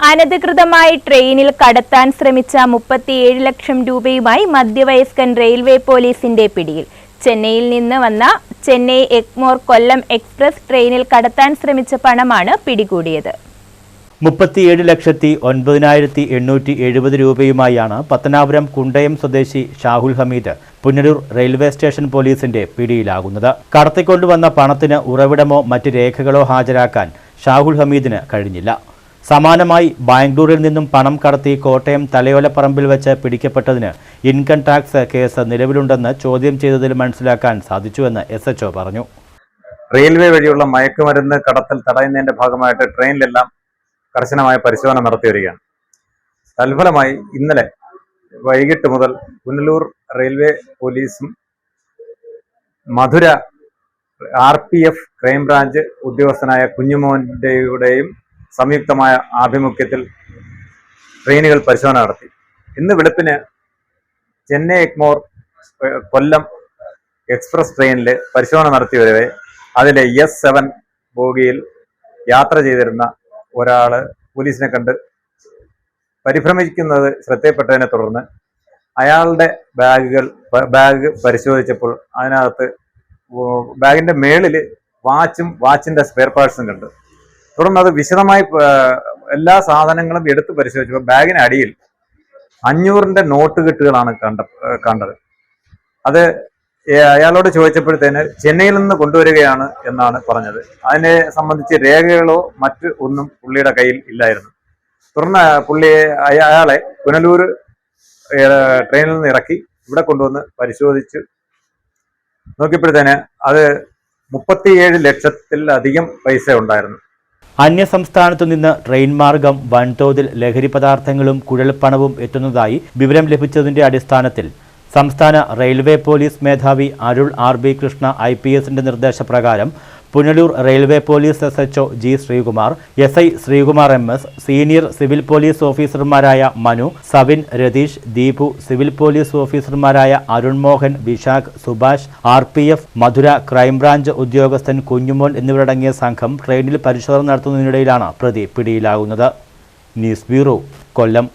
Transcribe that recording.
അനധികൃതമായി ട്രെയിനിൽ കടത്താൻ ശ്രമിച്ച 37 ലക്ഷം രൂപയുമായി മധ്യവയസ്കൻ റെയിൽവേ പോലീസിന്റെ പിടിയിൽ. ചെന്നൈയിൽ നിന്ന് വന്ന ചെന്നൈ എഗ്മോർ കൊല്ലം എക്സ്പ്രസ് ട്രെയിനിൽ കടത്താൻ ശ്രമിച്ച പണമാണ് പിടികൂടിയത്. 37,09,870 രൂപയുമായാണ് പത്തനാപുരം കുണ്ടയം സ്വദേശി ഷാഹുൽ ഹമീദ് പുനലൂർ റെയിൽവേ സ്റ്റേഷൻ പോലീസിന്റെ പിടിയിലാകുന്നത്. കടത്തിക്കൊണ്ടുവന്ന പണത്തിന് ഉറവിടമോ മറ്റ് രേഖകളോ ഹാജരാക്കാൻ ഷാഹുൽ ഹമീദിന് കഴിഞ്ഞില്ല. സമാനമായി ബാംഗ്ലൂരിൽ നിന്നും പണം കടത്തി കോട്ടയം തലയോലപ്പറമ്പിൽ വെച്ച് പിടിക്കപ്പെട്ടതിന് ഇൻകം ടാക്സ് കേസ് നിലവിലുണ്ടെന്ന് ചോദ്യം ചെയ്തതിൽ മനസ്സിലാക്കാൻ സാധിച്ചുവെന്ന് SHO പറഞ്ഞു. റെയിൽവേ വഴിയുള്ള മയക്കുമരുന്ന് കടത്തൽ തടയുന്നതിന്റെ ഭാഗമായിട്ട് ട്രെയിനിലെല്ലാം കർശനമായ പരിശോധന നടത്തി വരികയാണ്. തൽഫലമായി ഇന്നലെ വൈകിട്ട് മുതൽ പുനലൂർ റെയിൽവേ പോലീസും മധുര RPF ക്രൈംബ്രാഞ്ച് ഉദ്യോഗസ്ഥനായ കുഞ്ഞുമോന്റെയും സംയുക്തമായ ആഭിമുഖ്യത്തിൽ ട്രെയിനുകൾ പരിശോധന നടത്തി. ഇന്ന് വെളുപ്പിന് ചെന്നൈ എഗ്മോർ കൊല്ലം എക്സ്പ്രസ് ട്രെയിനിൽ പരിശോധന നടത്തി വരവെ അതിലെ S7 ബോഗിയിൽ യാത്ര ചെയ്തിരുന്ന ഒരാള് പോലീസിനെ കണ്ട് പരിഭ്രമിക്കുന്നത് ശ്രദ്ധയിൽപ്പെട്ടതിനെ തുടർന്ന് അയാളുടെ ബാഗ് പരിശോധിച്ചപ്പോൾ അതിനകത്ത് ബാഗിന്റെ മേളിൽ വാച്ചിന്റെ സ്പെയർ പാർട്സും കണ്ടു. തുടർന്ന് അത് വിശദമായി എല്ലാ സാധനങ്ങളും എടുത്ത് പരിശോധിച്ചപ്പോൾ ബാഗിന് അടിയിൽ 500-ന്റെ നോട്ട് കെട്ടുകളാണ് കണ്ടത്. അത് അയാളോട് ചോദിച്ചപ്പോഴത്തേന് ചെന്നൈയിൽ നിന്ന് കൊണ്ടുവരികയാണ് എന്നാണ് പറഞ്ഞത്. അതിനെ സംബന്ധിച്ച് രേഖകളോ മറ്റ് ഒന്നും പുള്ളിയുടെ കയ്യിൽ ഇല്ലായിരുന്നു. തുടർന്ന് അയാളെ പുനലൂർ ട്രെയിനിൽ നിന്ന് ഇറക്കി ഇവിടെ കൊണ്ടുവന്ന് പരിശോധിച്ച് നോക്കിയപ്പോഴത്തേന് അത് 37 ലക്ഷത്തിലധികം പൈസ ഉണ്ടായിരുന്നു. അന്യസംസ്ഥാനത്തു നിന്ന് ട്രെയിൻ മാർഗം വൻതോതിൽ ലഹരി പദാർത്ഥങ്ങളും കുഴൽപ്പണവും എത്തുന്നതായി വിവരം ലഭിച്ചതിന്റെ അടിസ്ഥാനത്തിൽ സംസ്ഥാന റെയിൽവേ പോലീസ് മേധാവി അരുൾ RB കൃഷ്ണ IPSന്റെ നിർദ്ദേശപ്രകാരം Punalur railway police SHO G Sreekumar, SI Sreekumar MS, senior civil police ഓഫീസർമാരായ മനു, സവിൻ, രതീഷ്, ദീപു, സിവിൽ പോലീസ് ഓഫീസർമാരായ അരുൺ മോഹൻ, വിശാഖ്, സുഭാഷ്, RPF, മധുര ക്രൈംബ്രാഞ്ച് ഉദ്യോഗസ്ഥൻ കുഞ്ഞുമോൻ എന്നിവരടങ്ങിയ സംഘം ട്രെയിനിൽ പരിശോധന നടത്തുന്നതിനിടയിലാണ് പ്രതി പിടിയിലാകുന്നത്. ന്യൂസ് ബ്യൂറോ, കൊല്ലം.